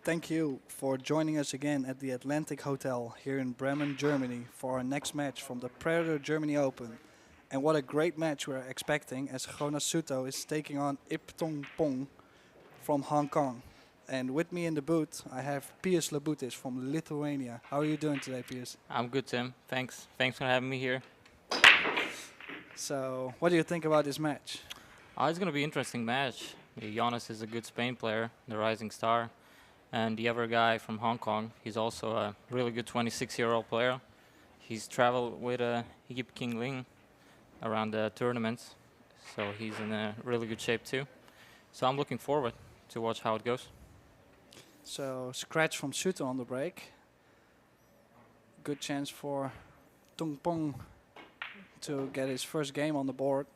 Thank you for joining us again at the Atlantic Hotel here in Bremen, Germany for our next match from the Predator Germany Open. And what a great match we're expecting as Jonas Souto is taking on Tung Pong from Hong Kong. And with me in the booth, I have Piers Labutis from Lithuania. How are you doing today, Piers? I'm good, Tim. Thanks. Thanks for having me here. So, what do you think about this match? It's going to be an interesting match. Jonas is a good Spain player, the rising star. And the other guy from Hong Kong, he's also a really good 26-year-old player. He's traveled with Yip King Ling around the tournaments, so he's in a really good shape too. So I'm looking forward to watch how it goes. So, scratch from Souto on the break. Good chance for Tung Pong to get his first game on the board.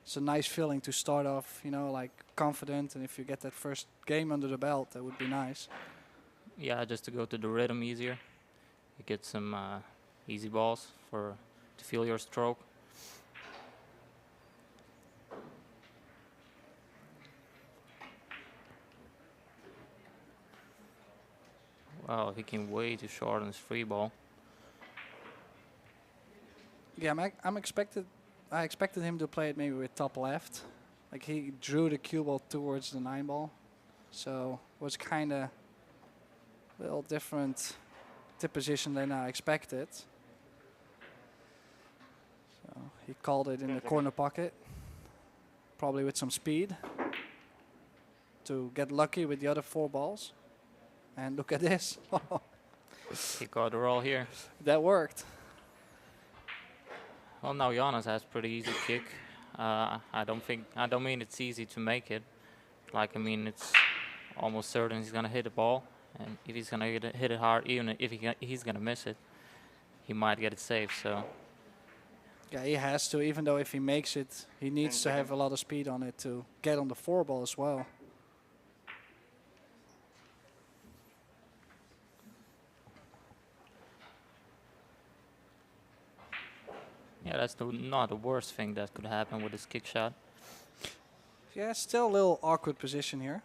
It's a nice feeling to start off, you know, like confident, and if you get that first game under the belt, that would be nice. Yeah, just to go to the rhythm easier. You get some easy balls to feel your stroke. Wow, he came way too short on his free ball. Yeah, I expected him to play it maybe with top left. Like he drew the cue ball towards the 9 ball. So was kind of a little different tip position than I expected. So he called it in the corner pocket. Probably with some speed to get lucky with the other 4 balls. And look at this. He got the roll here. That worked. Well, now Jonas has pretty easy kick. I don't mean it's easy to make it. Like, I mean, it's almost certain he's gonna hit the ball, and if he's gonna hit it hard, even if he's gonna miss it, he might get it safe. So Yeah, he has to, even though if he makes it, he needs to have a lot of speed on it to get on the 4 ball as well. yeah, that's not the worst thing that could happen with his kick shot. Yeah, still a little awkward position here.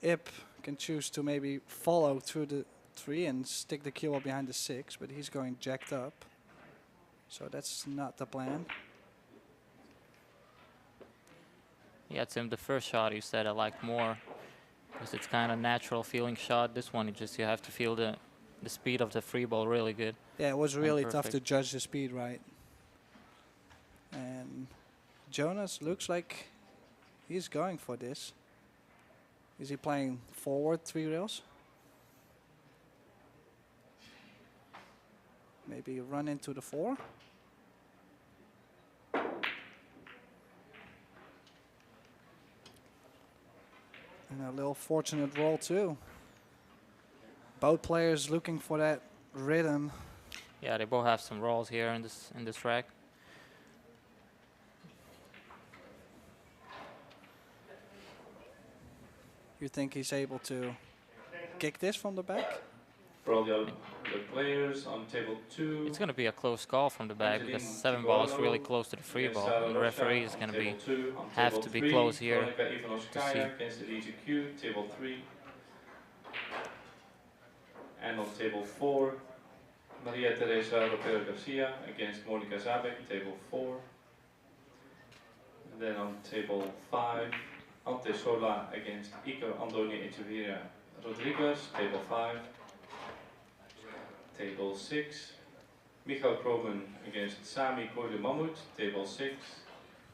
Ip can choose to maybe follow through the 3 and stick the cue ball behind the 6, but he's going jacked up. So that's not the plan. Yeah, Tim, the first shot you said I liked more because it's kind of natural feeling shot. This one, you have to feel the speed of the free ball really good. Yeah, it was really tough to perfect. judge the speed right. And Jonas looks like he's going for this. Is he playing forward 3 rails? Maybe run into the 4? And a little fortunate roll too. Both players looking for that rhythm. Yeah, they both have some rolls here in this rack. You think he's able to kick this from the back? For all the players on table 2. It's going to be a close call from the back because 7 ball is really close to the free ball, and the referee is going to have to be close here to see. Against the DGQ, table 3. And on table 4, Maria Teresa Ropero Garcia against Monica Zabek, table 4. And then on table 5, Ante Sola against Iker Andoni Echeverria Rodriguez, table 5. Table 6, Michael Kromen against Sami Koyle Mahmoud, table 6.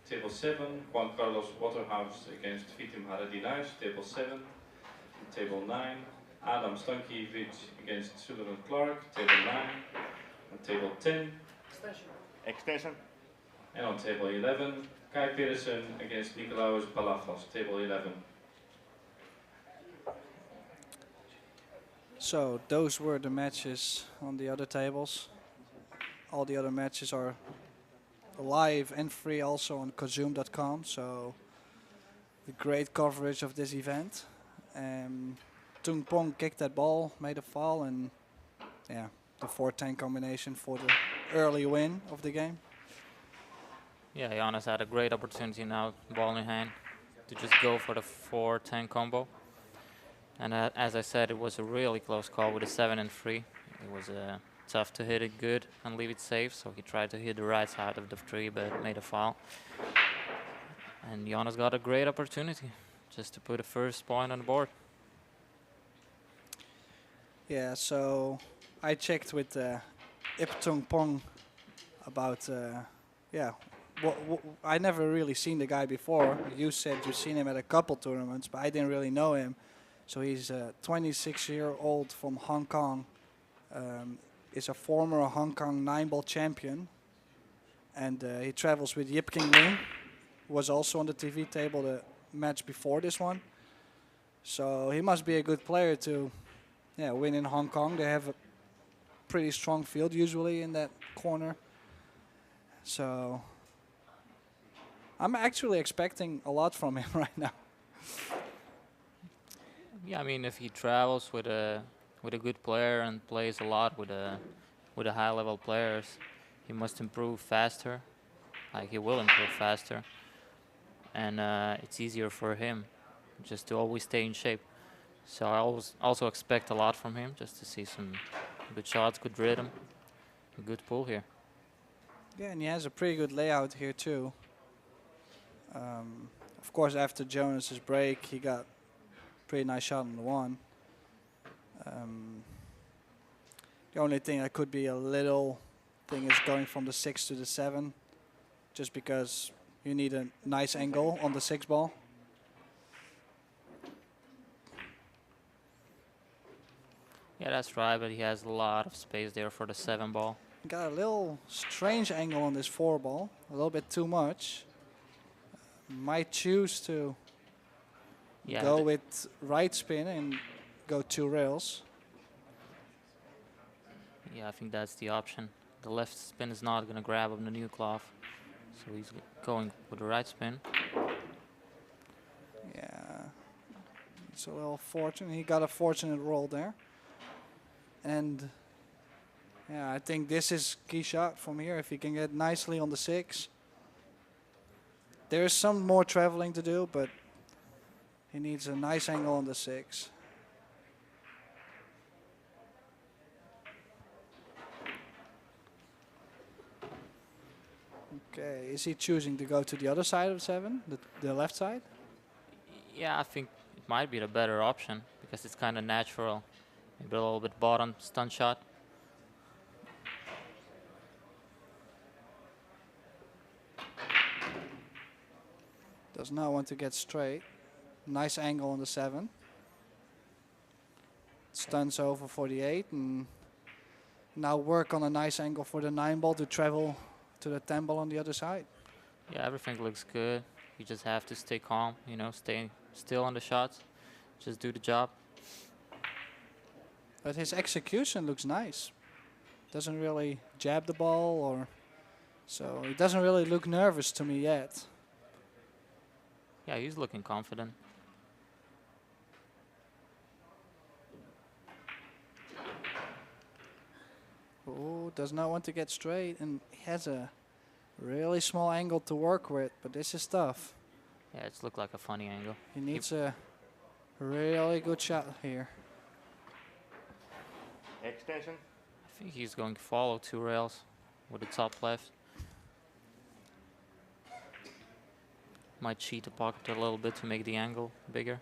Table 7, Juan Carlos Waterhouse against Vitim Haradinaj, table 7. And table 9, Adam Stankiewicz against Sullivan Clark, table 9. And table 10, Extension. And on table 11, Kai Petersen against Nikolaos Balafos, table 11. So those were the matches on the other tables. All the other matches are live and free also on Kazoom.com. So the great coverage of this event. Tung Pong kicked that ball, made a foul, and yeah, the 4-10 combination for the early win of the game. Yeah, Jonas had a great opportunity now, ball in hand, to just go for the 4-10 combo. And as I said, it was a really close call with a 7 and 3. It was tough to hit it good and leave it safe, so he tried to hit the right side of the 3 but made a foul. And Jonas got a great opportunity just to put a first point on the board. Yeah, so I checked with Tung Pong about, yeah, I never really seen the guy before. You said you've seen him at a couple tournaments, but I didn't really know him. So he's a 26-year-old from Hong Kong. Is a former Hong Kong 9-ball champion. And he travels with Yip King Ling, who was also on the TV table the match before this one. So he must be a good player to win in Hong Kong. They have a pretty strong field usually in that corner. So I'm actually expecting a lot from him right now. Yeah, I mean, if he travels with a good player and plays a lot with the high-level players, he must improve faster. Like, he will improve faster, and it's easier for him just to always stay in shape. So I also expect a lot from him, just to see some good shots, good rhythm, a good pull here. Yeah, and he has a pretty good layout here too. Of course, after Jonas's break, he got a pretty nice shot on the 1. The only thing that could be a little thing is going from the 6 to the 7, just because you need a nice angle on the 6 ball. Yeah, that's right, but he has a lot of space there for the 7 ball. Got a little strange angle on this 4 ball, a little bit too much. Might choose to go with right spin and go 2 rails. Yeah, I think that's the option. The left spin is not going to grab on the new cloth, so he's going with the right spin. Yeah, it's a little fortunate. He got a fortunate roll there. And yeah, I think this is key shot from here. If he can get nicely on the 6. There's some more traveling to do, but he needs a nice angle on the 6. Okay, is he choosing to go to the other side of 7, the left side? Yeah, I think it might be the better option because it's kind of natural. Maybe a little bit bottom stun shot. Does not want to get straight. Nice angle on the 7. Stuns over for the 8 and now work on a nice angle for the 9 ball to travel to the 10 ball on the other side. Yeah, everything looks good. You just have to stay calm, you know, stay still on the shots. Just do the job. But his execution looks nice. Doesn't really jab the ball or so he doesn't really look nervous to me yet. Yeah, he's looking confident. Oh, does not want to get straight and he has a really small angle to work with, but this is tough. Yeah, it's looked like a funny angle. He needs a really good shot here. Extension. I think he's going to follow 2 rails with the top left. Might cheat the pocket a little bit to make the angle bigger.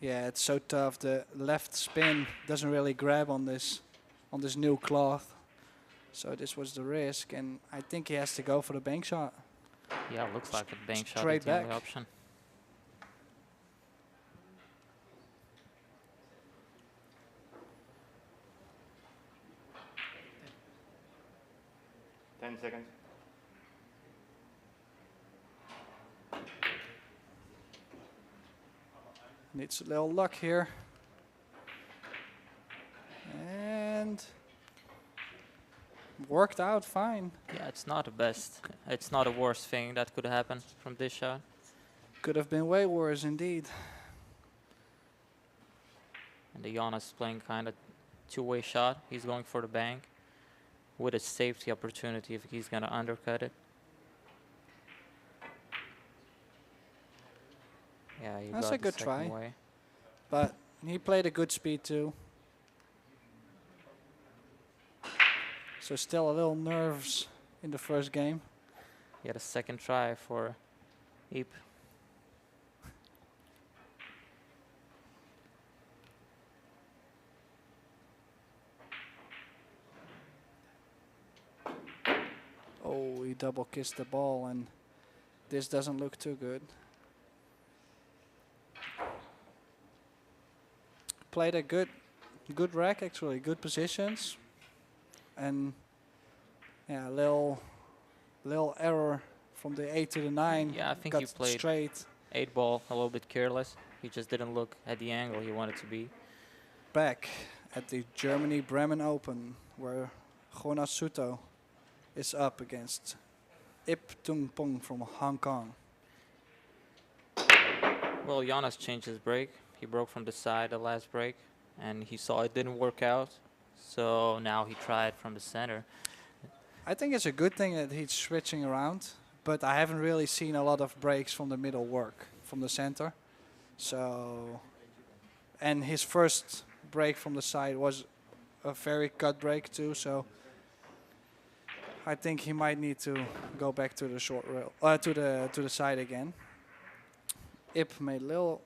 Yeah, it's so tough. The left spin doesn't really grab on this new cloth. So this was the risk, and I think he has to go for the bank shot. Yeah, it looks like a bank shot Straight is the only back. option. Seconds. Needs a little luck here. And worked out fine. Yeah, it's not the best. It's not the worst thing that could happen from this shot. Could have been way worse indeed. And the Jonas is playing kind of two-way shot. He's going for the bank with a safety opportunity if he's going to undercut it. Yeah, he That's got a the good second try. way. But he played a good speed too. So still a little nerves in the first game. He had a second try for Iep. Oh, he double kissed the ball, and this doesn't look too good. Played a good rack actually, good positions, and yeah, little error from the 8 to the 9. Yeah, I think got he played straight 8 ball a little bit careless. He just didn't look at the angle he wanted to be. back at the Germany Bremen Open, where Jonas Souto is up against Tung Pong from Hong Kong. Well, Jonas changed his break. He broke from the side the last break, and he saw it didn't work out. So now he tried from the center. I think it's a good thing that he's switching around, but I haven't really seen a lot of breaks from the middle work from the center. So, and his first break from the side was a very cut break too. So I think he might need to go back to the short rail, to the side again. Ip made a little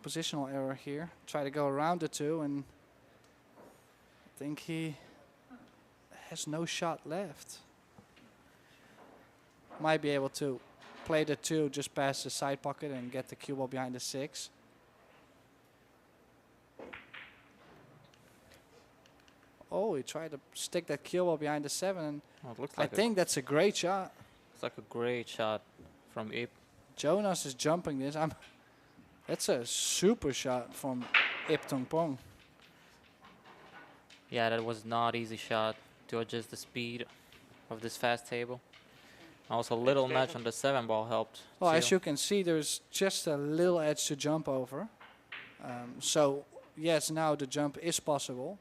positional error here. Try to go around the two, and I think he has no shot left. Might be able to play the 2 just past the side pocket and get the cue ball behind the 6. Oh, he tried to stick that cue ball behind the 7. And Well, it looks I like think that's a great shot. it's like a great shot from Iep. Jonas is jumping this. That's a super shot from Ip Tung Pong. Yeah, that was not easy shot to adjust the speed of this fast table. Also, a little nudge on the 7 ball helped. Well, too. as you can see, there's just a little edge to jump over. So, yes, now the jump is possible,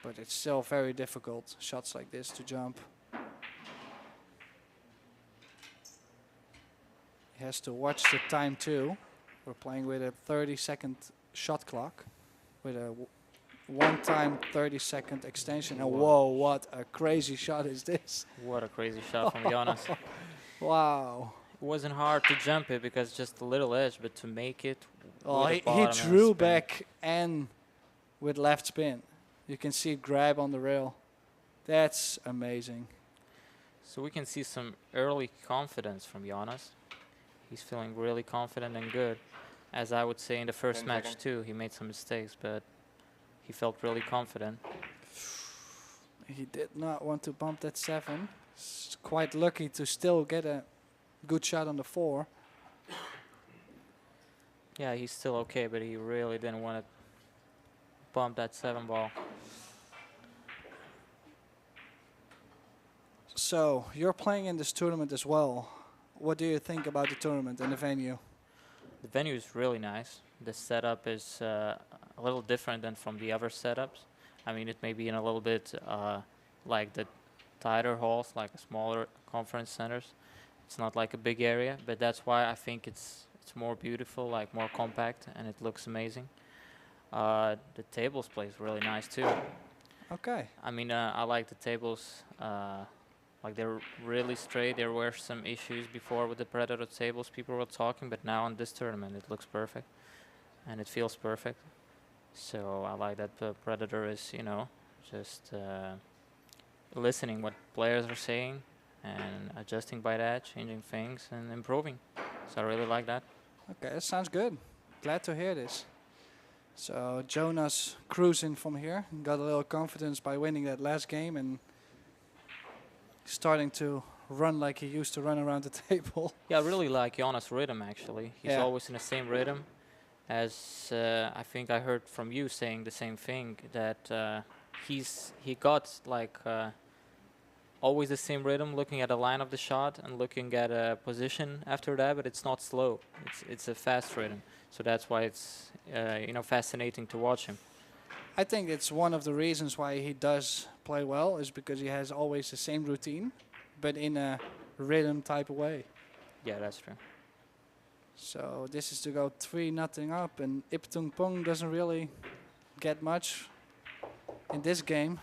but it's still very difficult, shots like this, to jump. He has to watch the time too. We're playing with a 30-second shot clock with a one-time 30-second extension. And whoa, what a crazy shot is this. What a crazy shot from Jonas. Wow. It wasn't hard to jump it because just a little edge, but to make it. Oh, with he the bottom and drew spin. back and with left spin. You can see it grab on the rail. That's amazing. So we can see some early confidence from Jonas. He's feeling really confident and good. As I would say in the first 10 match seconds. too, he made some mistakes, but he felt really confident. He did not want to bump that 7. He's quite lucky to still get a good shot on the 4. Yeah, he's still okay, but he really didn't want to bump that 7 ball. So, you're playing in this tournament as well. What do you think about the tournament and the venue? The venue is really nice. The setup is a little different than from the other setups. I mean, it may be in a little bit like the tighter halls, like smaller conference centers. It's not like a big area, but that's why I think it's more beautiful, like more compact, and it looks amazing. The tables plays really nice too. Okay. I mean, I like the tables. Like they're really straight. There were some issues before with the Predator tables. People were talking, but now in this tournament it looks perfect, and it feels perfect. So I like that the Predator is, just listening what players are saying and adjusting by that, changing things and improving. So I really like that. Okay, that sounds good. Glad to hear this. So Jonas cruising from here. Got a little confidence by winning that last game and starting to run like he used to run around the table. Yeah, I really like Jonas' rhythm actually. He's Yeah. always in the same rhythm. As I think I heard from you saying the same thing, that he got like always the same rhythm, looking at the line of the shot and looking at a position after that, but it's not slow. It's a fast rhythm, so that's why it's fascinating to watch him. I think it's one of the reasons why he does play well is because he has always the same routine, but in a rhythm type of way. Yeah, that's true. So this is to go 3-0 up, and Tung Pong doesn't really get much in this game.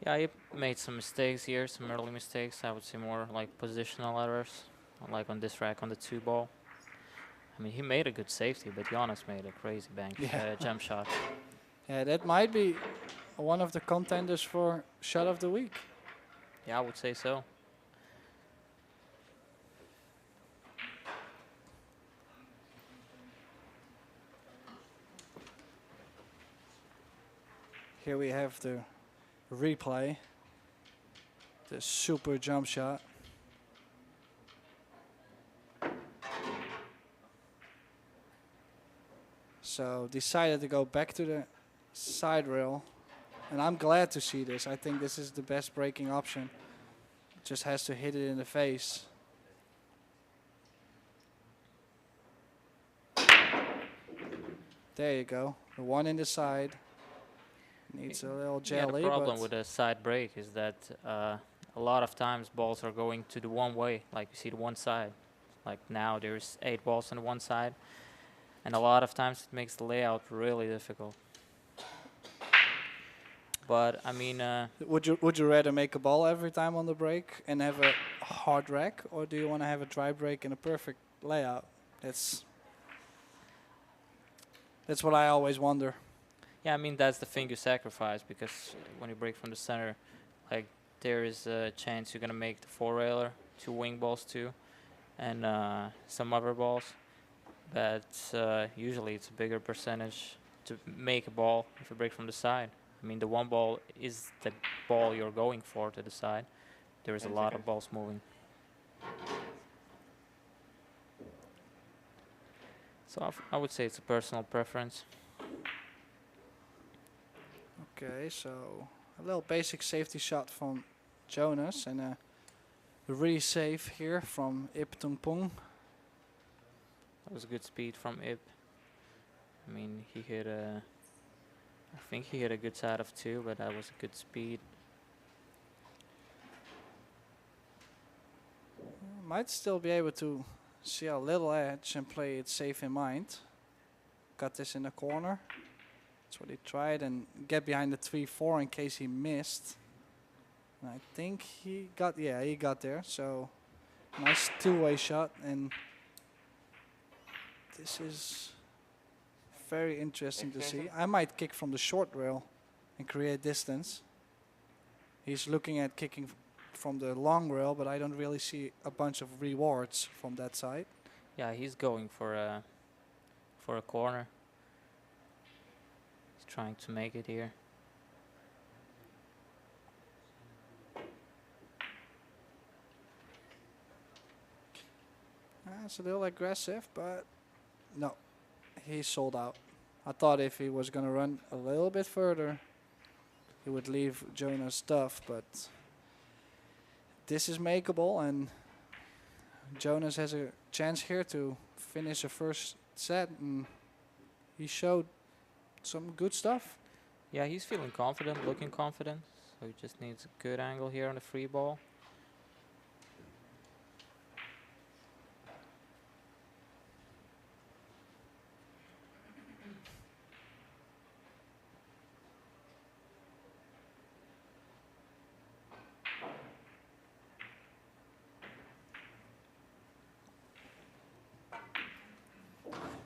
Yeah, he made some mistakes here, some early mistakes. I would say more like positional errors, like on this rack on the 2 ball. I mean, he made a good safety, but Jonas made a crazy jump shot. Yeah, that might be one of the contenders for shot of the week. Yeah, I would say so. Here we have the replay, the super jump shot. So decided to go back to the side rail, and I'm glad to see this. I think this is the best breaking option. Just has to hit it in the face. There you go. The one in the side. Needs a little jelly. Yeah, the problem but with a side break is that a lot of times balls are going to the one way, like you see the one side. Like now there's 8 balls on the one side, and a lot of times it makes the layout really difficult. But I mean, would you rather make a ball every time on the break and have a hard rack, or do you want to have a dry break and a perfect layout? That's what I always wonder. yeah, I mean that's the thing you sacrifice, because when you break from the center, like there is a chance you're gonna make the 4-railer, 2 wing balls too, and some other balls. But usually it's a bigger percentage to make a ball if you break from the side. I mean, the 1 ball is the ball you're going for to the side. There is a lot of balls moving. So I would say it's a personal preference. Okay, so a little basic safety shot from Jonas and a re-save here from Tung Pong. That was good speed from Ip. I mean, he hit a... I think he hit a good side of 2, but that was a good speed. Might still be able to see a little edge and play it safe in mind. Got this in the corner. That's what he tried, and get behind the 3-4 in case he missed. And I think he got, yeah, he got there. So nice 2-way shot, and this is very interesting to see. I might kick from the short rail and create distance. He's looking at kicking from the long rail, but I don't really see a bunch of rewards from that side. Yeah, he's going for a corner. He's trying to make it here. It's a little aggressive, but no, he sold out. I thought if he was going to run a little bit further, he would leave Jonas tough, but this is makeable, and Jonas has a chance here to finish the first set, and he showed some good stuff. Yeah, he's feeling confident, looking confident. So he just needs a good angle here on the free ball.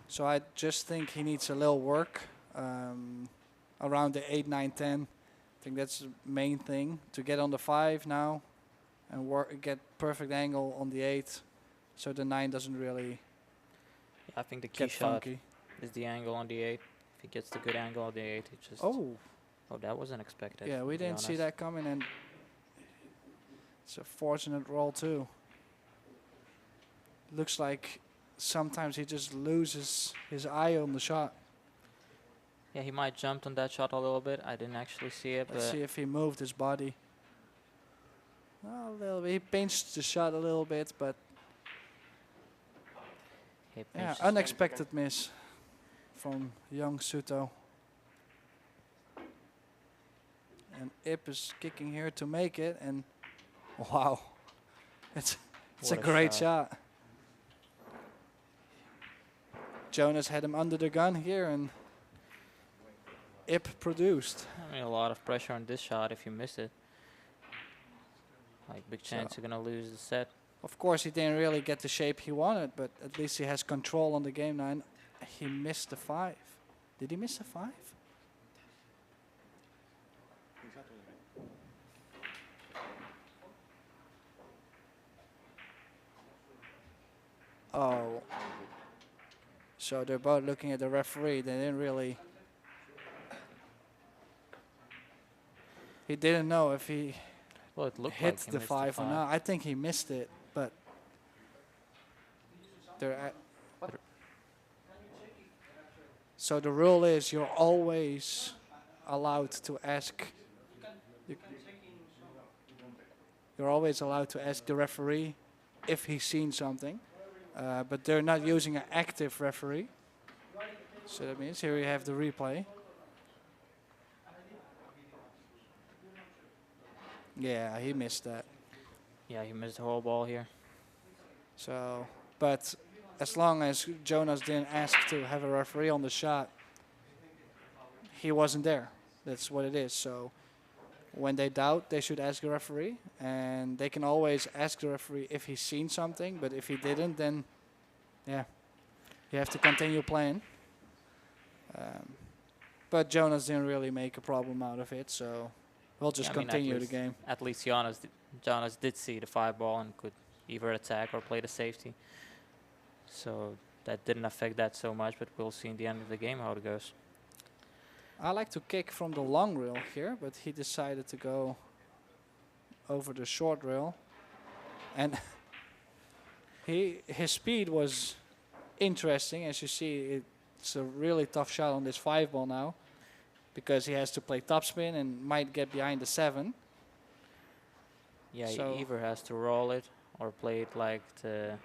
So I just think he needs a little work around the 8, 9, 10. I think that's the main thing, to get on the 5 now and get perfect angle on the 8, so the 9 doesn't really I think the key get shot funky. is the angle on the 8. If he gets the good angle on the 8, it just... Oh, Oh, that was unexpected. yeah, we to be didn't see honest. that coming, and it's a fortunate roll too. Looks like sometimes he just loses his eye on the shot. Yeah, he might jumped on that shot a little bit. I didn't actually see it, Let's but see if he moved his body. A little bit. He pinched the shot a little bit, but he yeah, pinched- unexpected miss from young Souto. and Ip is kicking here to make it, and wow, it's a What a great shot. shot. Jonas had him under the gun here, and Ip produced. I mean, a lot of pressure on this shot if you miss it. Like, big chance So- you're going to lose the set. Of course, he didn't really get the shape he wanted, but at least he has control on the game now. And he missed the 5. Did he miss the 5? Oh. So they're both looking at the referee. They didn't really... He didn't know if he Well, it looked hit like he the missed 5 the or 5. not. I think he missed it, but... They're at so the rule is you're always allowed to ask... You're always allowed to ask the referee if he's seen something. But they're not using an active referee. So that means here we have the replay. Yeah, he missed that. Yeah, he missed the whole ball here. So, but as long as Jonas didn't ask to have a referee on the shot, he wasn't there. That's what it is. So when they doubt, they should ask the referee. And they can always ask the referee if he's seen something. But if he didn't, then, yeah, you have to continue playing. But Jonas didn't really make a problem out of it. So we'll just Yeah, I mean, continue the game. At least Jonas did see the 5 ball and could either attack or play the safety. So that didn't affect that so much, but we'll see in the end of the game how it goes. I like to kick from the long rail here, but he decided to go over the short rail. And his speed was interesting. As you see, it's a really tough shot on this 5 ball now, because he has to play topspin and might get behind the 7. Yeah, So- he either has to roll it or play it like the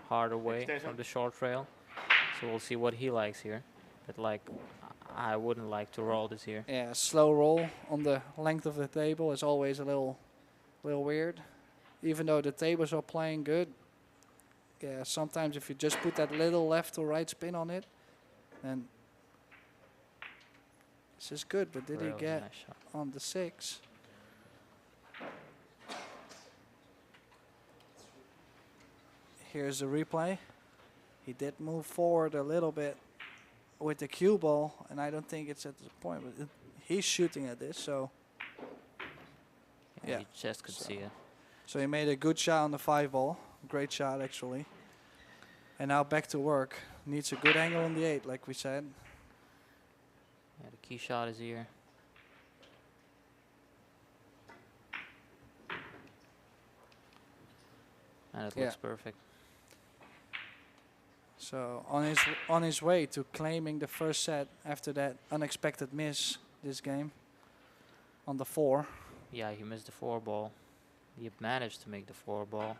harder way Extension. from the short rail. So we'll see what he likes here. But like, I wouldn't like to roll this here. Yeah, a slow roll on the length of the table is always a little weird. Even though the tables are playing good, yeah, sometimes if you just put that little left or right spin on it, then this is good. But did Really he get nice shot. on the 6? Here's the replay. He did move forward a little bit with the cue ball, and I don't think it's at the point, but he's shooting at this, so yeah. You just could So- see it. So he made a good shot on the 5 ball. Great shot, actually. And now back to work. Needs a good angle on the 8, like we said. Yeah, the key shot is here. And it Yeah. looks perfect. So on his way to claiming the first set after that unexpected miss this game on the 4. Yeah, he missed the 4 ball. He managed to make the 4 ball.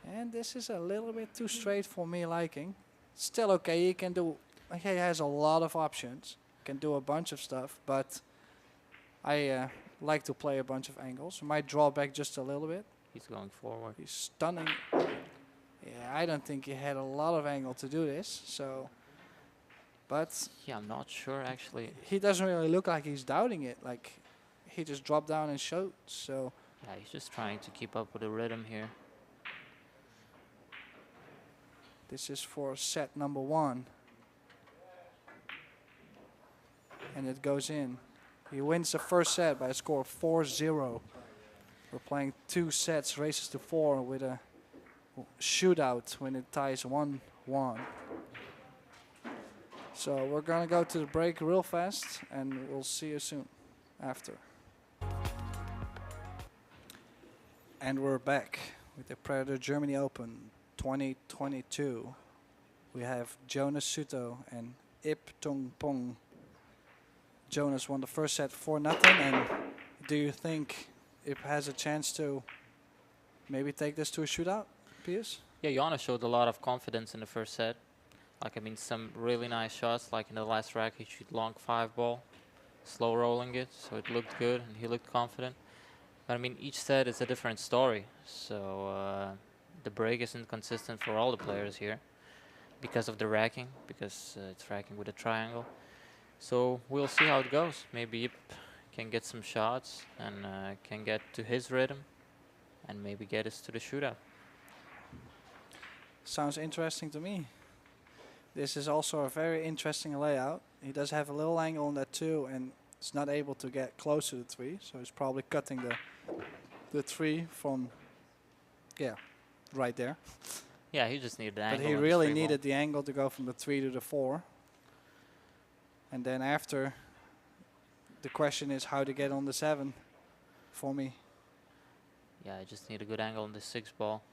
And this is a little bit too straight for me liking. Still okay, he can do... He has a lot of options. Can do a bunch of stuff, but I like to play a bunch of angles. Might draw back just a little bit. He's going forward. He's stunning. Yeah, I don't think he had a lot of angle to do this, so... But Yeah, I'm not sure actually. he doesn't really look like he's doubting it. Like, he just dropped down and shot, so... Yeah, he's just trying to keep up with the rhythm here. This is for set number 1. And it goes in. He wins the first set by a score of 4-0. We're playing 2 sets, races to 4 with a shootout when it ties 1-1. So we're gonna go to the break real fast and we'll see you soon after. And we're back with the Predator Germany Open 2022. We have Jonas Souto and Tung Pong. Jonas won the first set 4-0, and do you think Ip has a chance to maybe take this to a shootout, Piers? Yeah, Jonas showed a lot of confidence in the first set. Like, I mean, some really nice shots. Like in the last rack, he shoot long 5 ball. slow rolling it, so it looked good and he looked confident. But I mean, each set is a different story, so the break isn't consistent for all the players here because of the racking, because it's racking with a triangle. So we'll see how it goes. Maybe Ip can get some shots and can get to his rhythm and maybe get us to the shootout. Sounds interesting to me. This is also a very interesting layout. He does have a little angle on that too, and is not able to get close to the 3, so he's probably cutting the 3 from, yeah, right there. Yeah, he just needed the angle. But he on the really straight ball. needed the angle to go from the 3 to the 4. And then after, the question is how to get on the 7 for me. Yeah, I just need a good angle on the 6 ball.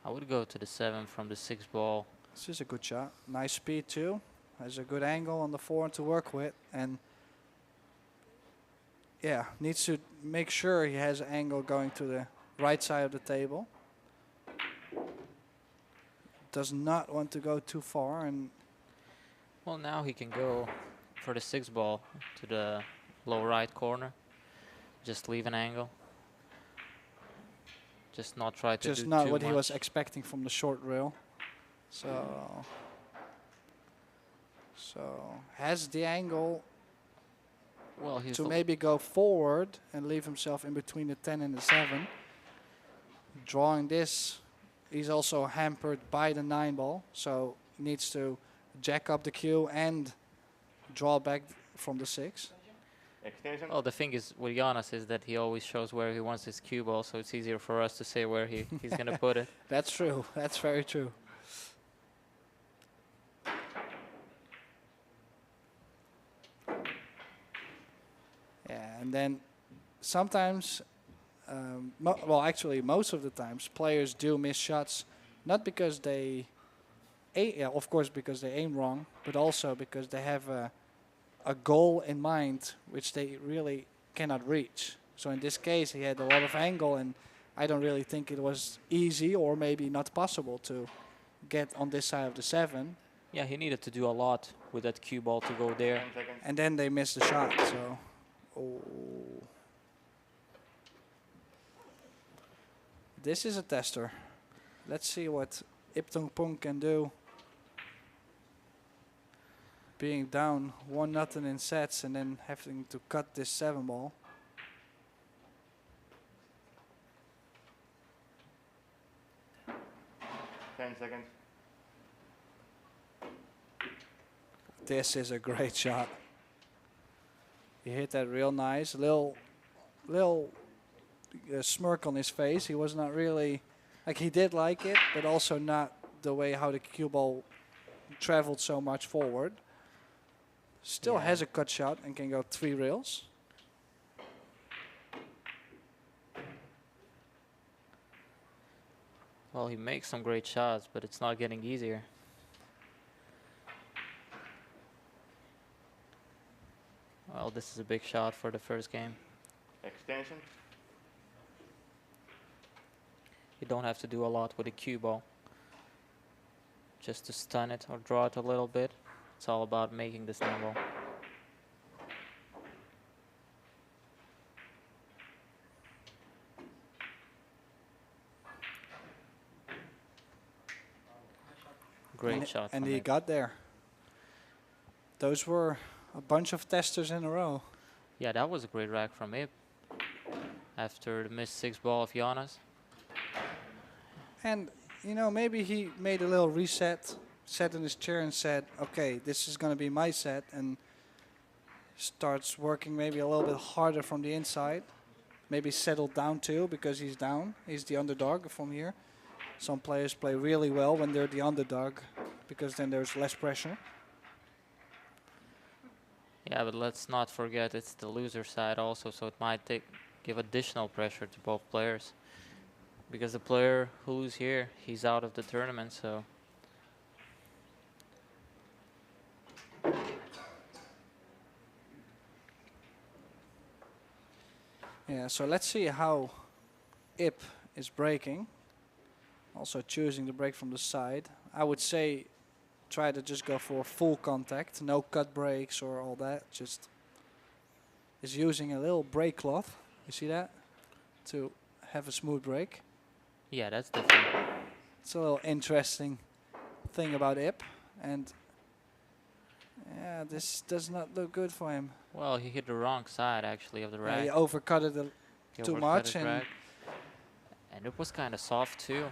I would go to the 7 from the 6 ball. This is a good shot. Nice speed too. Has a good angle on the 4 to work with. And yeah, needs to make sure he has an angle going to the right side of the table. Does not want to go too far. And Well, now he can go for the 6 ball to the low right corner. Just leave an angle. Just not try to do just not too what he was much. expecting from the short rail. So has the angle Well, he's to l- maybe go forward and leave himself in between the 10 and the 7. Drawing this, he's also hampered by the 9 ball, so he needs to jack up the cue and draw back from the 6. Extension. Well, the thing is with Jonas is that he always shows where he wants his cue ball, so it's easier for us to say where he's going to put it. That's true. That's very true. Yeah, and then sometimes, well, actually, most of the times, players do miss shots, not because they, yeah, of course, because they aim wrong, but also because they have a goal in mind which they really cannot reach. So in this case, he had a lot of angle, and I don't really think it was easy or maybe not possible to get on this side of the 7. Yeah, he needed to do a lot with that cue ball to go there. 10 seconds. And then they missed the shot, so. Oh. This is a tester. Let's see what Tung Pong can do. Being down 1-0 in sets and then having to cut this 7 ball. Ten seconds. This is a great shot. He hit that real nice. Little smirk on his face. He was not really, like he did like it, but also not the way how the cue ball traveled so much forward. Still Yeah. has a cut shot and can go 3 rails. Well, he makes some great shots, but it's not getting easier. Well, this is a big shot for the first game. Extension. You don't have to do a lot with a cue ball. Just to stun it or draw it a little bit. It's all about making this number. Great shot. And from he Ip. got there. Those were a bunch of testers in a row. Yeah, that was a great rack from Ip. After the missed 6 ball of Jonas. And, you know, maybe he made a little reset, sat in his chair and said, okay, this is going to be my set, and starts working maybe a little bit harder from the inside. Maybe settled down too because he's down. He's the underdog from here. Some players play really well when they're the underdog because then there's less pressure. Yeah, but let's not forget it's the loser side also, so it might give additional pressure to both players. Because the player who loses here, he's out of the tournament, so. Yeah, so let's see how Ip is breaking. Also choosing the break from the side. I would say try to just go for full contact, no cut breaks or all that. Just is using a little break cloth. You see that? To have a smooth break. Yeah, that's different. It's a little interesting thing about Ip, and yeah, this does not look good for him. Well, he hit the wrong side actually of the Yeah, rack. he overcut it He too overcut much, his and rack. And it was kind of soft too.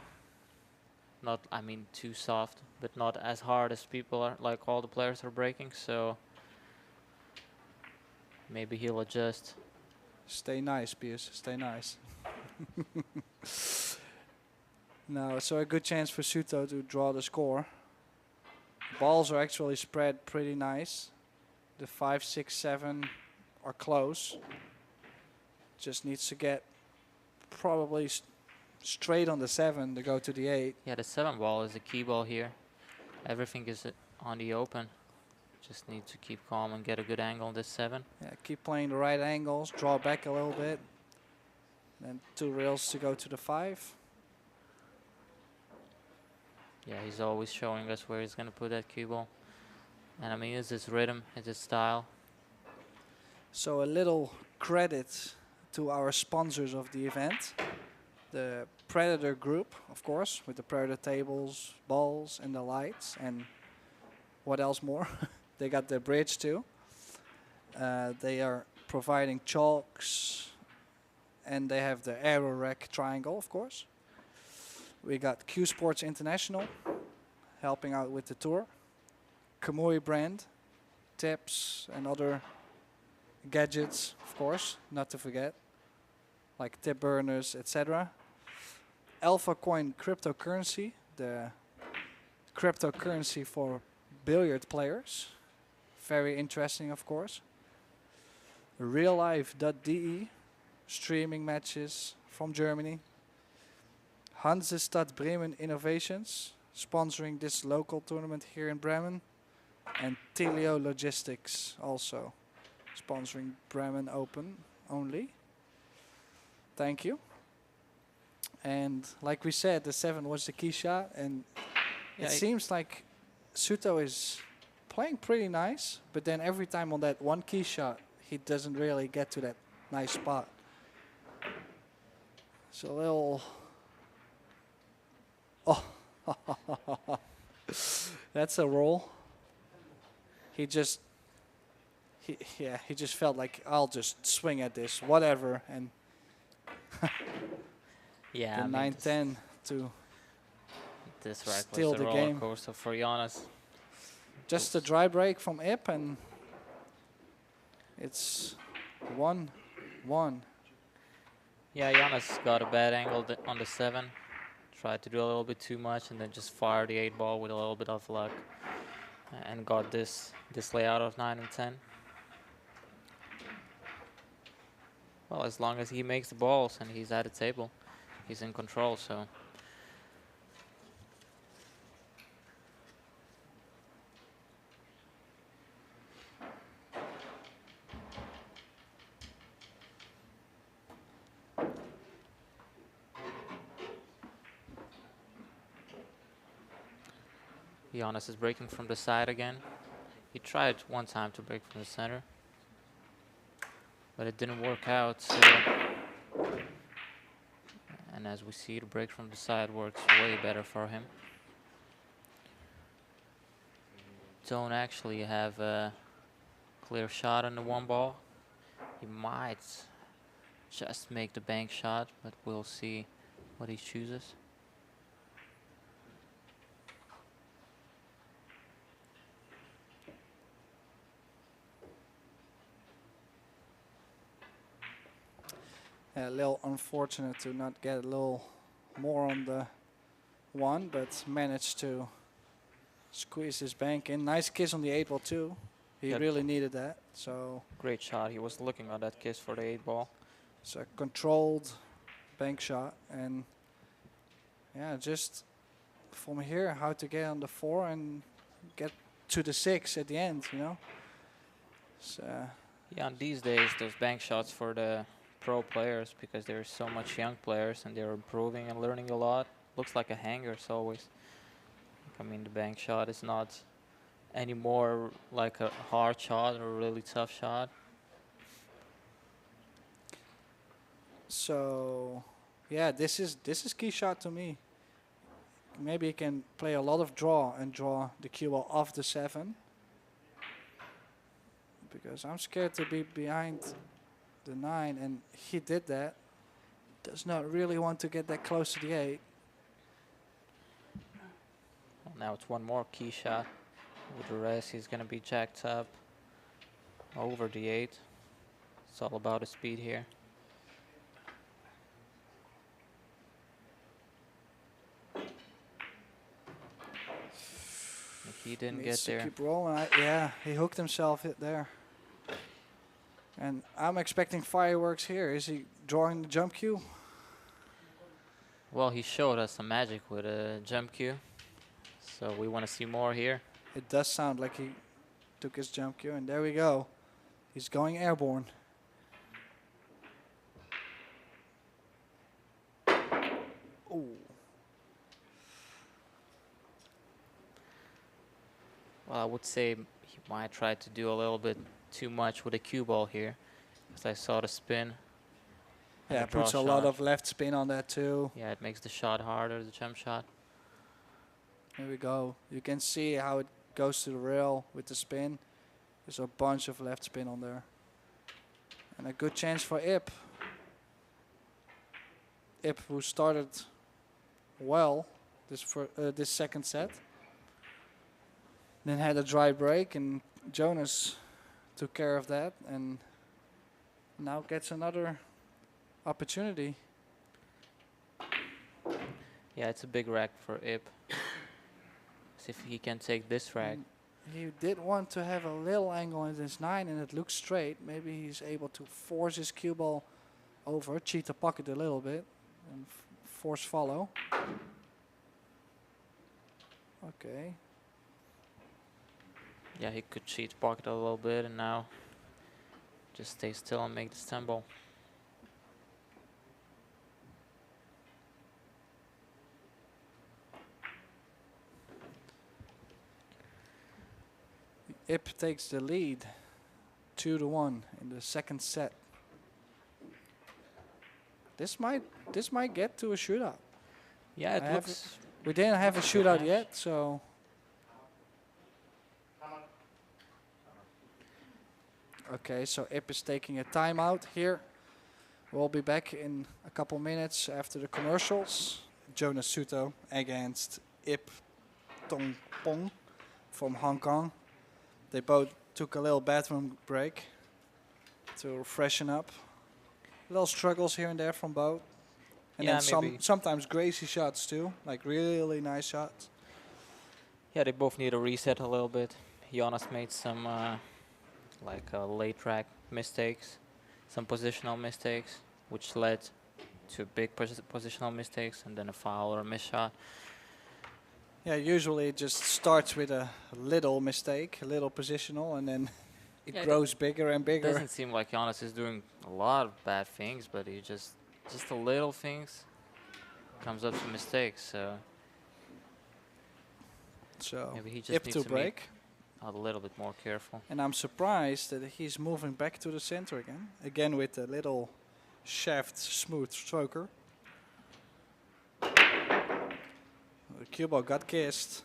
Not, I mean, too soft, but not as hard as people are, like all the players are breaking. So maybe he'll adjust. stay nice, Piers. Stay nice. No, so a good chance for Souto to draw the score. Balls are actually spread pretty nice. The 5, 6, 7 are close. Just needs to get probably straight on the 7 to go to the 8. Yeah, the 7 ball is the key ball here. Everything is on the open. Just need to keep calm and get a good angle on this 7. Yeah, keep playing the right angles, draw back a little bit. Then 2 rails to go to the 5. Yeah, he's always showing us where he's going to put that cue ball. And I mean, it's his rhythm, it's his style. So a little credit to our sponsors of the event. The Predator Group, of course, with the Predator tables, balls, and the lights. And what else more? They got the bridge too. They are providing chalks. And they have the aero rack triangle, of course. We got CueSports International helping out with the tour. Kamui brand, tips and other gadgets, of course, not to forget, like tip burners, etc. Alpha Coin cryptocurrency, the cryptocurrency for billiard players. Very interesting, of course. Reallife.de, streaming matches from Germany. Hansestadt Bremen Innovations, sponsoring this local tournament here in Bremen. And Teleo Logistics also sponsoring Bremen Open only. Thank you. And like we said, the 7 was the key shot, and Yeah, it seems like Souto is playing pretty nice, but then every time on that one key shot, he doesn't really get to that nice spot. So a little... Oh, that's a roll. He just felt like, I'll just swing at this, whatever, and yeah, the I mean, 9-10 to this rack steal was a the roller game. coaster for Jonas. Just a dry break from Ip, and it's 1-1. Yeah, Jonas got a bad angle on the 7. Tried to do a little bit too much and then just fired the 8 ball with a little bit of luck. And got this layout of 9 and 10. Well, as long as he makes the balls and he's at the table, he's in control, so. Jonas is breaking from the side again. He tried one time to break from the center, but it didn't work out. So, and as we see, the break from the side works way better for him. Don't actually have a clear shot on the 1 ball. He might just make the bank shot, but we'll see what he chooses. A little unfortunate to not get a little more on the 1, but managed to squeeze his bank in. Nice kiss on the 8 ball too. He Yep. really needed that. So Great shot. He was looking at that kiss for the 8 ball. it's a controlled bank shot, and yeah, just from here how to get on the 4 and get to the 6 at the end, you know. So Yeah, and these days those bank shots for the pro players, because there's so much young players and they're improving and learning a lot. Looks like a hanger, it's always I mean, the bank shot is not anymore like a hard shot or a really tough shot. So, yeah, this is key shot to me. Maybe he can play a lot of draw and draw the cue ball off the 7. Because I'm scared to be behind the 9, and he did that. Does not really want to get that close to the 8. Well, now it's one more key shot. With the rest, he's going to be jacked up over the 8. It's all about his speed here. He didn't Needs get to there. keep rolling. Yeah, he hooked himself there. And I'm expecting fireworks here. Is he drawing the jump cue? Well, he showed us some magic with a jump cue. So we want to see more here. It does sound like he took his jump cue, and there we go. He's going airborne. Ooh. Well, I would say he might try to do a little bit too much with a cue ball here. Because I saw the spin. and Yeah, the draw puts a lot shot. of left spin on that too. Yeah, it makes the shot harder, the jump shot. There we go. You can see how it goes to the rail with the spin. There's a bunch of left spin on there. And a good chance for Ip. Ip, who started well this second set. Then had a dry break, and Jonas took care of that, and now gets another opportunity. Yeah, it's a big rack for Ip. See if he can take this rack. He did want to have a little angle in this 9, and it looks straight. Maybe he's able to force his cue ball over, cheat the pocket a little bit, and force follow. Okay. Yeah, he could cheat pocket a little bit and now just stay still and make the stumble. Ip takes the lead, 2-1 in the second set. This might get to a shootout. Yeah, it I have looks. We didn't have a shootout yet, so. Okay, so Ip is taking a timeout here. We'll be back in a couple minutes after the commercials. Jonas Souto against Ip Tung Pong from Hong Kong. They both took a little bathroom break to freshen up. Little struggles here and there from both. And Yeah, then sometimes crazy shots too, like really nice shots. Yeah, they both need a reset a little bit. Jonas made some late track mistakes, some positional mistakes, which led to big positional mistakes and then a foul or a miss shot. Yeah, usually it just starts with a little mistake, a little positional, and then it grows bigger and It bigger. doesn't seem like Jonas is doing a lot of bad things, but he just the little things comes up to mistakes. So maybe he just Ip needs to to break. a little bit more careful. And I'm surprised that he's moving back to the center again. Again with a little shaft smooth stroker. The cue ball got kissed.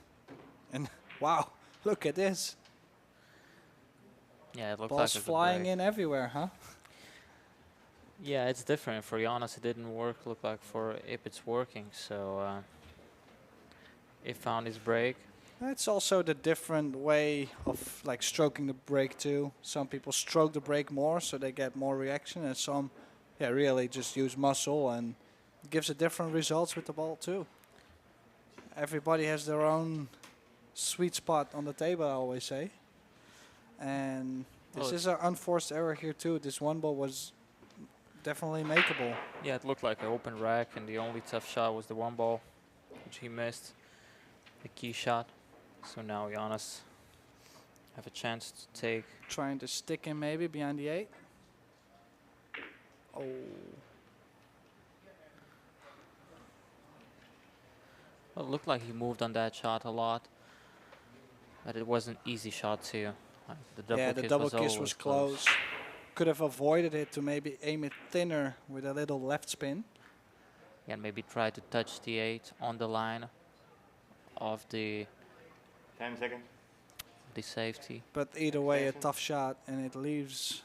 And wow, look at this. Yeah, it looks Balls like a good flying break. in everywhere, huh? Yeah, it's different. For Jonas, it didn't work. Look like for Ip, it's working. So Ip found his break. It's also the different way of like stroking the break too. Some people stroke the break more so they get more reaction, and some really just use muscle, and it gives a different results with the ball too. Everybody has their own sweet spot on the table, I always say. And this is an unforced error here too. This one ball was definitely makeable. Yeah, it looked like an open rack, and the only tough shot was the one ball, which he missed, the key shot. So now Jonas have a chance to take. Trying to stick him maybe behind the 8. Oh. Well, it looked like he moved on that shot a lot, but it was an easy shot too. The double Yeah, the kiss double was kiss always was close. Could have avoided it to maybe aim it thinner with a little left spin. Yeah, and maybe try to touch the 8 on the line of the 10 seconds. safety. But either way, a Extension. tough shot, and it leaves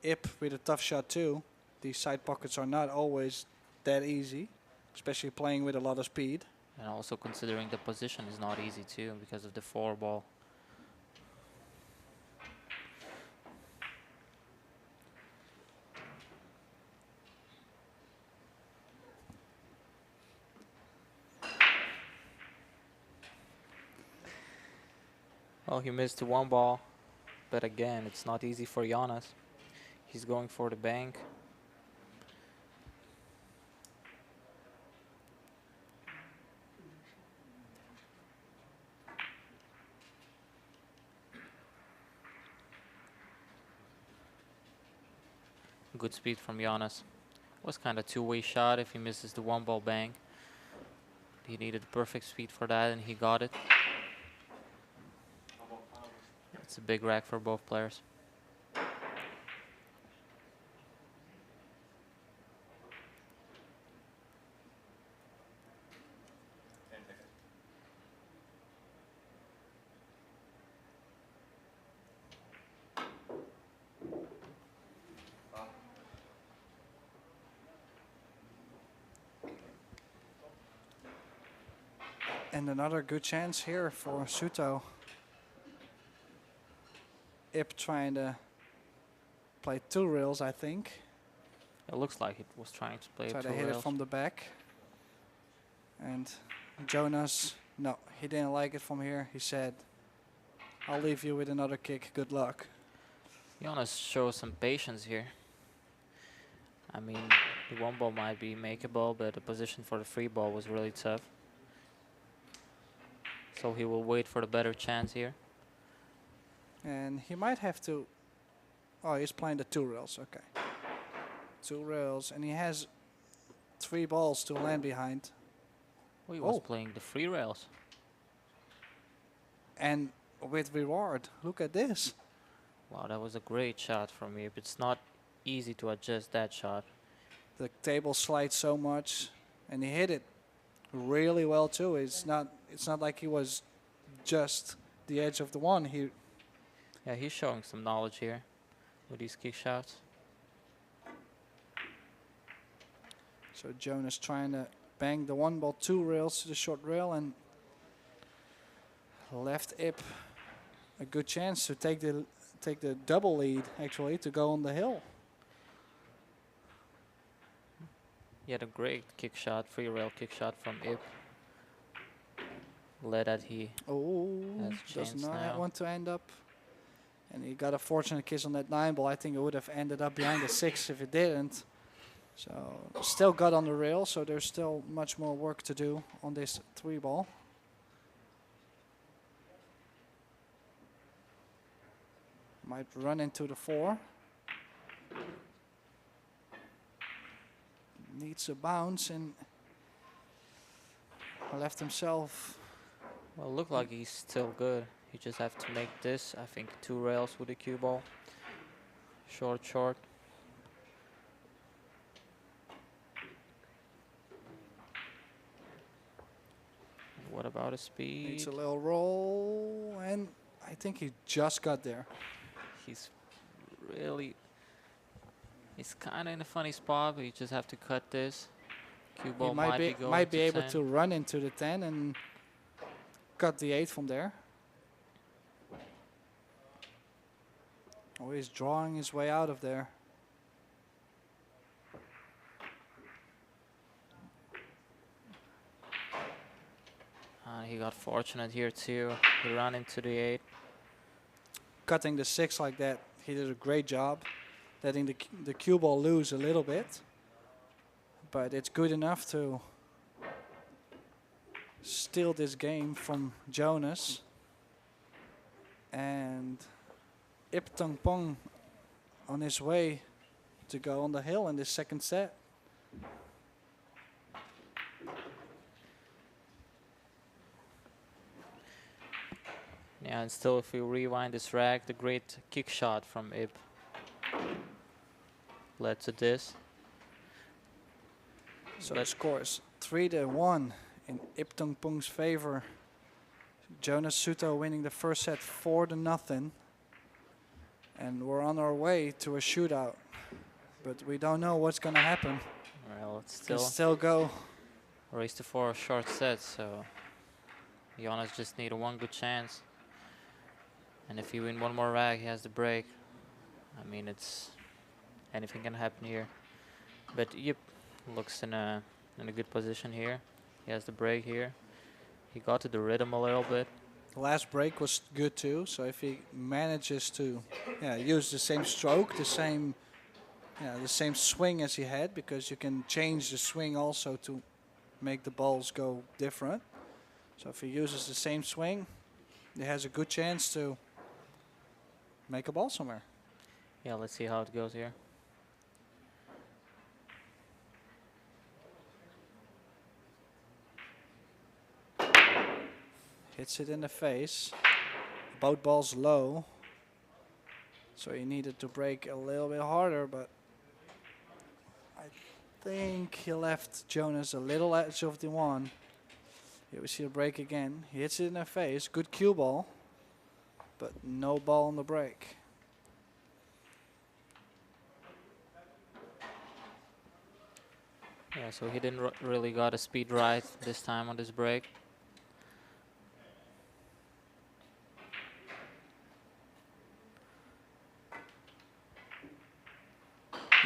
Ip with a tough shot too. These side pockets are not always that easy, especially playing with a lot of speed. And also considering the position is not easy too because of the 4 ball. Well, he missed the 1 ball, but again, it's not easy for Jonas. He's going for the bank. Good speed from Jonas. Was kind of two-way shot if he misses the 1 ball bank. He needed perfect speed for that and he got it. It's a big rack for both players. And another good chance here for Souto. Ip trying to play 2 rails, I think. It looks like it was trying to play Try it to 2 hit it rails. from the back. And Jonas, no, he didn't like it from here. He said, I'll leave you with another kick. Good luck. Jonas shows some patience here. I mean, the 1 ball might be makeable, but the position for the 3 ball was really tough. So he will wait for the better chance here. And he might have to... Oh, he's playing the 2 rails. Okay. 2 rails. And he has 3 balls to land behind. Oh, he was Oh. playing the 3 rails. And with reward. Look at this. Wow, that was a great shot from me. It's not easy to adjust that shot. The table slides so much. And he hit it really well too. It's not like he was just the edge of the 1. Yeah, he's showing some knowledge here with these kick shots. So Jonas trying to bang the 1 ball 2 rails to the short rail and left Ip a good chance to take the double lead actually to go on the hill. He had a great kick shot, 3 rail kick shot from Ip. Led that he Oh, has does chance not now. want to end up. And he got a fortunate kiss on that 9 ball. I think it would have ended up behind the 6 if it didn't. So still got on the rail, so there's still much more work to do on this 3 ball. Might run into the 4. Needs a bounce and left himself. Well, look like he's still good. You just have to make this, I think, 2 rails with the cue ball. Short, short. What about his speed? Needs a little roll, and I think he just got there. He's really... He's kind of in a funny spot, but you just have to cut this. Cue He ball might be going to able 10. to run into the 10 and cut the 8 from there. Oh, he's drawing his way out of there. He got fortunate here too. He ran into the 8. Cutting the 6 like that, he did a great job. Letting the cue ball loose a little bit. But it's good enough to steal this game from Jonas. And Tung Pong on his way to go on the hill in this second set. Yeah, and still, if we rewind this rack, the great kick shot from Ip led to this. So But- scores 3-1 in Ip Tung Pong's favor. Jonas Souto winning the first set 4-0. And we're on our way to a shootout. But we don't know what's going to happen. Well, it's Can still still go. race to 4 short sets, so Jonas just need one good chance. And if he win one more rack, he has the break. I mean, it's anything can happen here. But Yip looks in a good position here. He has the break here. He got to the rhythm a little bit. The last break was good too. So if he manages to use the same stroke, the same swing as he had, because you can change the swing also to make the balls go different. So if he uses the same swing, he has a good chance to make a ball somewhere. Yeah, let's see how it goes here. Hits it in the face. Both balls low. So he needed to break a little bit harder, but I think he left Jonas a little edge of the one. Here we see the break again. He hits it in the face. Good cue ball, but no ball on the break. Yeah, so he didn't really got a speed right this time on this break.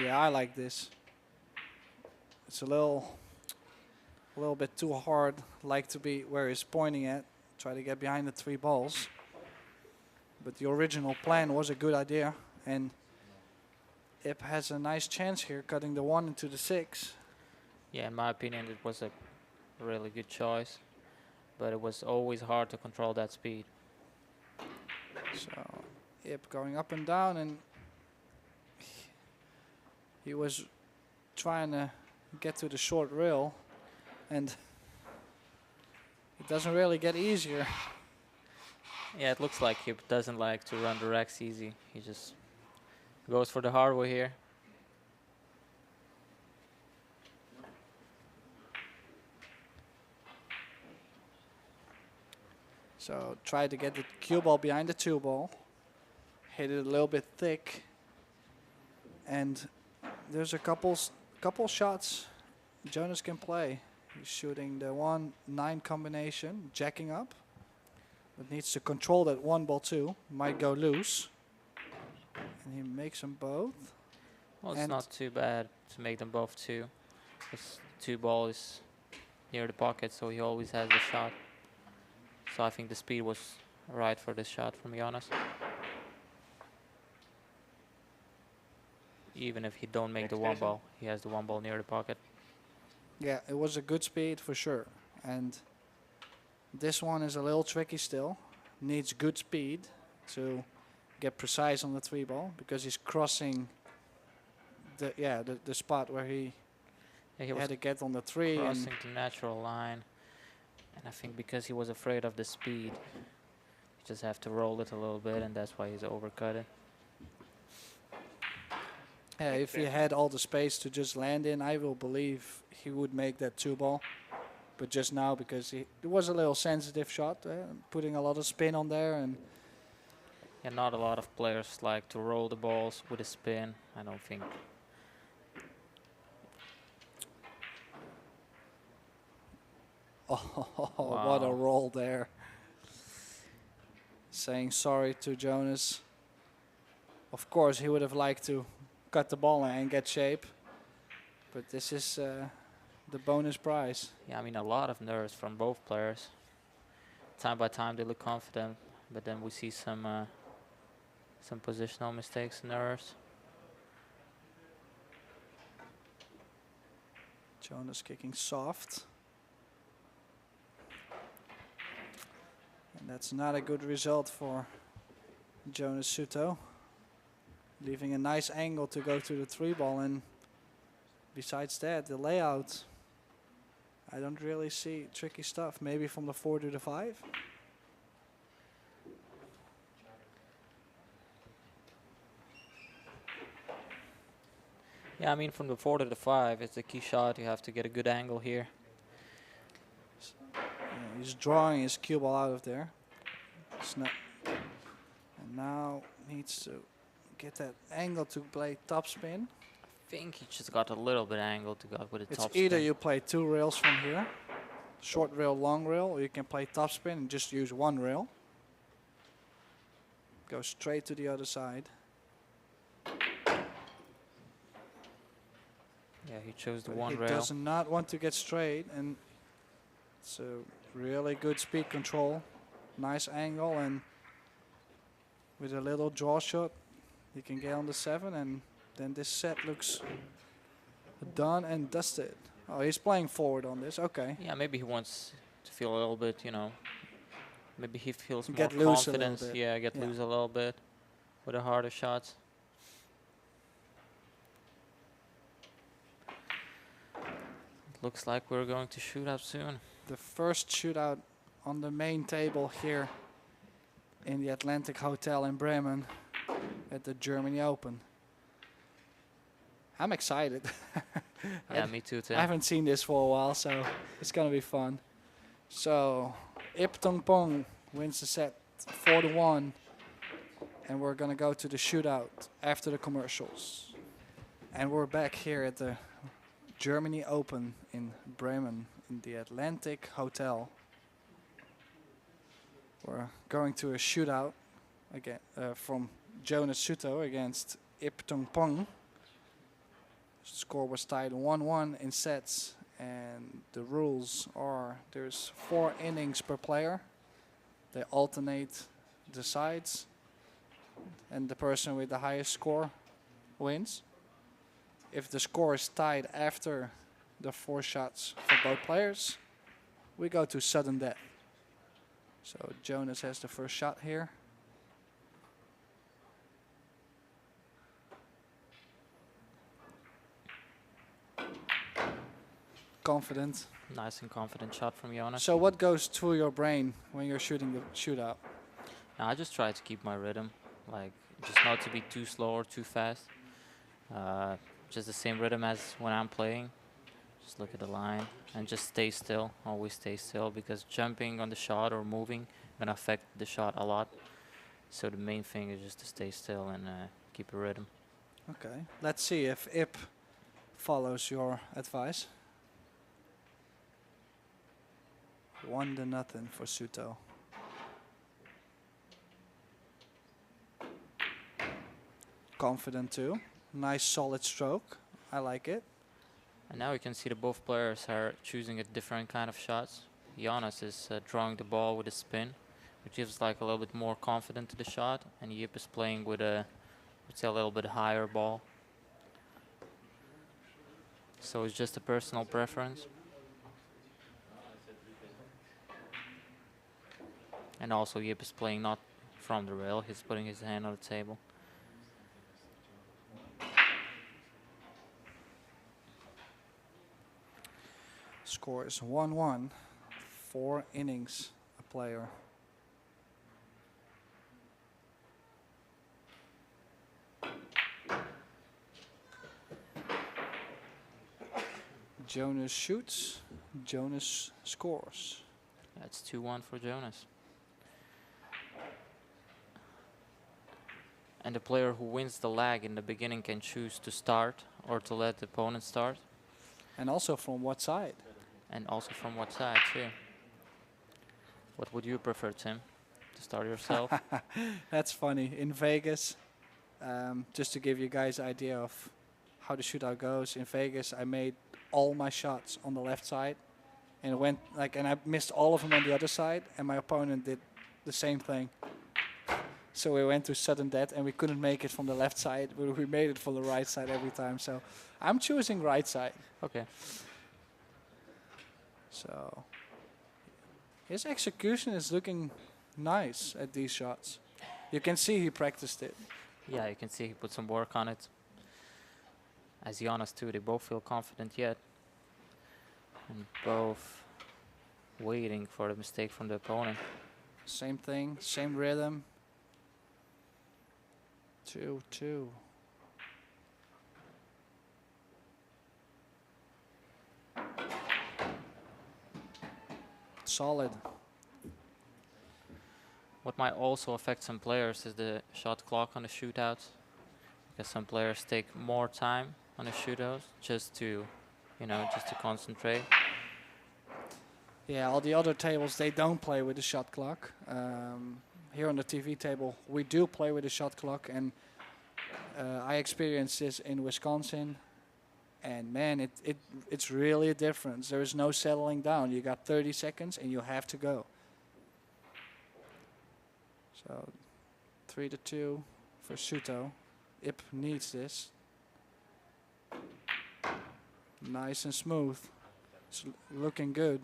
Yeah, I like this. It's a little bit too hard. Like to be where he's pointing at. Try to get behind the 3 balls. But the original plan was a good idea, and Ip has a nice chance here, cutting the 1 into the 6. Yeah, in my opinion, it was a really good choice, but it was always hard to control that speed. So Ip going up and down, and he was trying to get to the short rail, and it doesn't really get easier. Yeah, it looks like he doesn't like to run the racks easy. He just goes for the hard way here. So try to get the cue ball behind the 2 ball. Hit it a little bit thick. And there's a couple shots Jonas can play. He's shooting the 1-9 combination, jacking up. But needs to control that 1 ball too. Might go loose. And he makes them both. Well, it's And not too bad to make them both 2. This 2 ball is near the pocket, so he always has the shot. So I think the speed was right for this shot from Jonas. Even if he don't make the 1 Extension. ball, he has the 1 ball near the pocket. Yeah, it was a good speed for sure. And this one is a little tricky still. Needs good speed to get precise on the 3 ball, because he's crossing the spot where he Yeah, he was had to get on the 3. And crossing the natural line. And I think because he was afraid of the speed, he just have to roll it a little bit, and that's why he's overcut it. yeah, if he had all the space to just land in, I will believe he would make that 2 ball. But just now, because it was a little sensitive shot, putting a lot of spin on there, and Yeah, not a lot of players like to roll the balls with a spin. I don't think. what a Wow. roll there. Saying sorry to Jonas. Of course, he would have liked to cut the ball and get shape. But this is the bonus prize. Yeah, I mean, a lot of nerves from both players. Time by time, they look confident, but then we see some positional mistakes and errors. Jonas kicking soft. And that's not a good result for Jonas Souto. Leaving a nice angle to go to the 3 ball, and besides that, the layout, I don't really see tricky stuff. Maybe from the 4 to the 5. Yeah, I mean, from the 4 to the 5, it's a key shot. You have to get a good angle here. Yeah, he's drawing his cue ball out of there. And now needs to get that angle to play topspin. I think he just got a little bit angled to go with a It's top either spin. you play 2 rails from here, short rail, long rail, or you can play topspin and just use 1 rail. Go straight to the other side. Yeah, he chose the But 1 he rail. does not want to get straight, and it's a really good speed control. Nice angle, and with a little draw shot, he can get on the 7, and then this set looks done and dusted. Oh, he's playing forward on this. Okay. Yeah, maybe he wants to feel a little bit, you know, maybe he feels Get more loose a little confidence. bit. Yeah, get loose a little bit with the harder shots. Looks like we're going to shoot out soon. The first shootout on the main table here in the Atlantic Hotel in Bremen at the Germany Open. I'm excited. Yeah, me too, Tim. I haven't seen this for a while, so it's gonna be fun. So, Tung Pong wins the set 4-1, and we're gonna go to the shootout after the commercials. And we're back here at the Germany Open in Bremen in the Atlantic Hotel. We're going to a shootout again from Jonas Souto against Tung Pong. Score was tied 1-1 in sets, and the rules are there's 4 innings per player. They alternate the sides, and the person with the highest score wins. If the score is tied after the 4 shots for both players, we go to sudden death. So Jonas has the first shot here. Confident. Nice and confident shot from Jonas. So what goes through your brain when you're shooting the shootout? I just try to keep my rhythm, like just not to be too slow or too fast. Just the same rhythm as when I'm playing. Just look at the line and just stay still. Always stay still, because jumping on the shot or moving gonna affect the shot a lot. So the main thing is just to stay still and keep a rhythm. Okay, let's see if Ip follows your advice. 1-0 for Souto. Confident too. Nice solid stroke. I like it. And now you can see that both players are choosing a different kind of shots. Jonas is drawing the ball with a spin, which gives like a little bit more confidence to the shot, and Yip is playing with a, let's say, a little bit higher ball. So it's just a personal preference. And also Yip is playing not from the rail, he's putting his hand on the table. Score is 1-1. 4 innings a player. Jonas shoots. Jonas scores. That's 2-1 for Jonas. And the player who wins the leg in the beginning can choose to start or to let the opponent start. And also from what side? And also from what side too. What would you prefer, Tim? To start yourself? That's funny. In Vegas, just to give you guys an idea of how the shootout goes, in Vegas I made all my shots on the left side, and it went like, and I missed all of them on the other side, and my opponent did the same thing. So we went to sudden death, and we couldn't make it from the left side, but we made it from the right side every time. So I'm choosing right side. Okay. So his execution is looking nice at these shots. You can see he practiced it. Yeah, you can see he put some work on it. As Jonas too, they both feel confident yet. And both waiting for the mistake from the opponent. Same thing, same rhythm. 2-2. solid. What might also affect some players is the shot clock on the shootouts, because some players take more time on the shootouts just to, just to concentrate. Yeah, all the other tables, they don't play with the shot clock. Here on the TV table, we do play with the shot clock, and I experienced this in Wisconsin, and man, it's really a difference. There is no settling down. You got 30 seconds, and you have to go. So 3-2 for Souto. Ip needs this. Nice and smooth. It's looking good.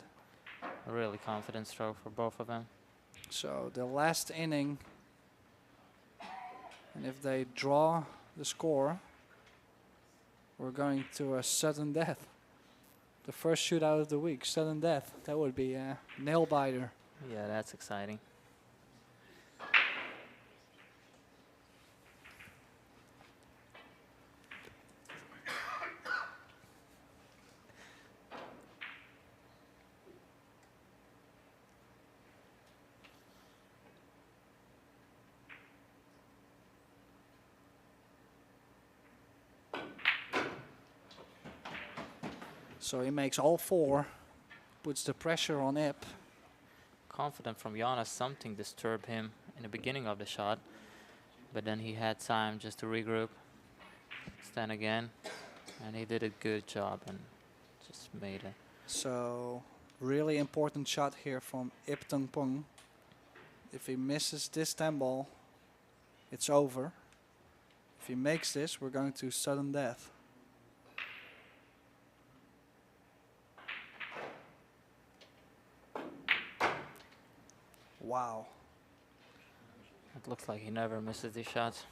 A really confident stroke for both of them. So the last inning, and if they draw the score, we're going to a sudden death. The first shootout of the week, sudden death. That would be a nail biter. Yeah, that's exciting. So he makes all four, puts the pressure on Ip. Confident from Jonas, something disturbed him in the beginning of the shot, but then he had time just to regroup, stand again, and he did a good job and just made it. So really important shot here from Ip Tung Pong. If he misses this 10 ball, it's over. If he makes this, we're going to sudden death. Wow. It looks like he never misses these shots.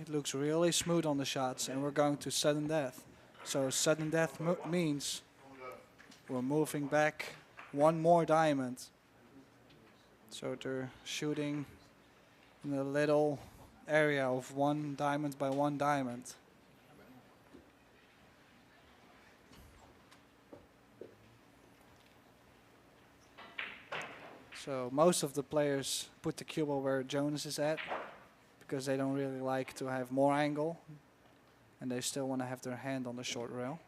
It looks really smooth on the shots, and we're going to sudden death. So sudden death means we're moving back one more diamond. So they're shooting in a little area of 1 diamond by 1 diamond. So most of the players put the cue ball where Jonas is at, because they don't really like to have more angle, and they still want to have their hand on the short rail.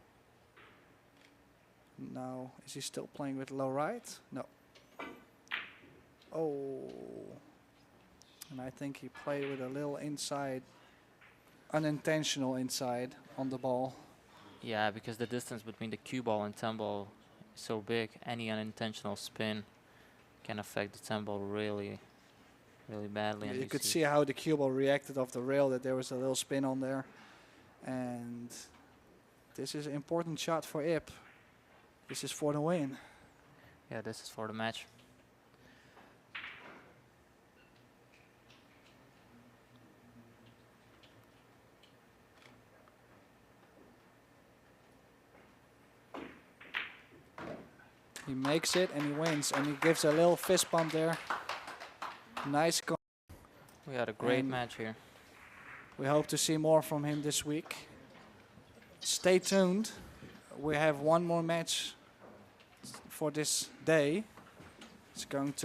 Now, is he still playing with low right? No. Oh. And I think he played with a little inside, unintentional inside on the ball. Yeah, because the distance between the cue ball and 10 ball is so big, any unintentional spin can affect the 10 ball really, really badly. And You could see how the cue ball reacted off the rail, that there was a little spin on there. And this is an important shot for Ip. This is for the win. Yeah, this is for the match. He makes it and he wins, and he gives a little fist bump there. Nice goal. We had a great match here. We hope to see more from him this week. Stay tuned. We have one more match for this day. It's going to